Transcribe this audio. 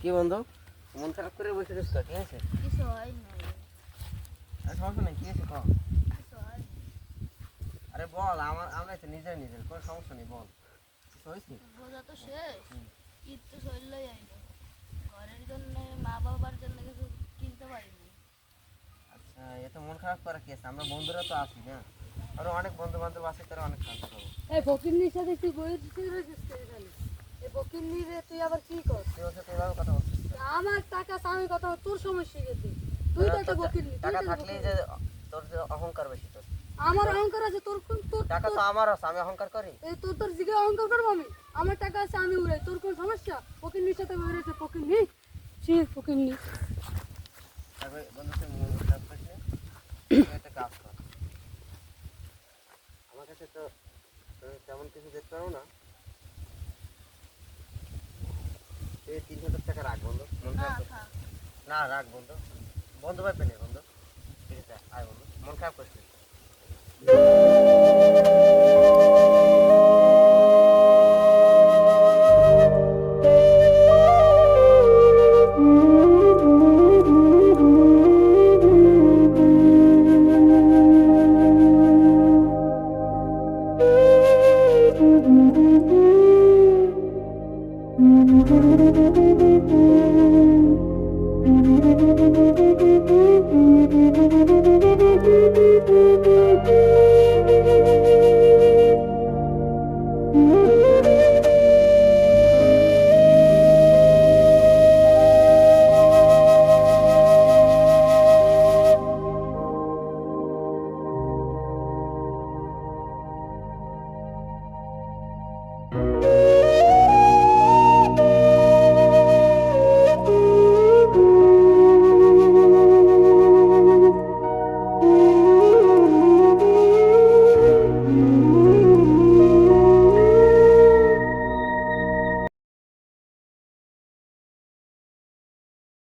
কি বন্ধু, মন খারাপ করে বসে রয়েছ? কি আছে? কিছু হয় না। সমস্যা নেই, কি আছে কও? কিছু হয় না। আরে বল, আমরা তো নিজের কোনো সমস্যা নেই, বল কিছু হয়েছে? বোঝা তো শেষ, ঈদ তো চললেই আইলো। ঘরের জন্য, মা বাবার জন্য কিছু কিনতে পারিনি। আচ্ছা, এত মন খারাপ করা কি আছে? আমরা বন্ধুরা তো আছি না, আরো অনেক বন্ধু বান্ধব আছে, তারা অনেক সাহায্য করবো। এই ফকিন্নির সাথে তুই বইয়ের দিতে রয়েছিস এখানে? এই ফকিন্নি রে তুই আবার কি কর? তুই ওর সাথে এভাবে কথা বলছিস? আমার টাকা আমি কথা তোর সমস্যা গেছে। তুই তো একটা ফকিন্নি, তুই টাকা তো থাকলেই যে তোর যে অহংকার বেশি তোর। আমার অহংকার আছে তোর কোন তোর টাকা তো আমার আছে, আমি অহংকার করি? এই তোর জিগে অহংকার করবো আমি? আমার টাকা আছে আমি উড়াই, তোর কোন সমস্যা? ফকিন্নির সাথে বেরিয়েছে ফকিন্নি, সে ফকিন্নি। তারপরে বন্ধু, তুই মন খারাপ করিস না, তুই একটা কাজ কর। আমার কাছে তো তেমন কিছু দেখতে পারবো না, তুই 3,000 টাকা রাখ বন্ধু। মন না খারাপ করিস খা। না, রাখ বন্ধু। বন্ধু ভাই পেনে বন্ধু, ঠিক আছে আয় বন্ধু, মন খারাপ করিস না। Thank you.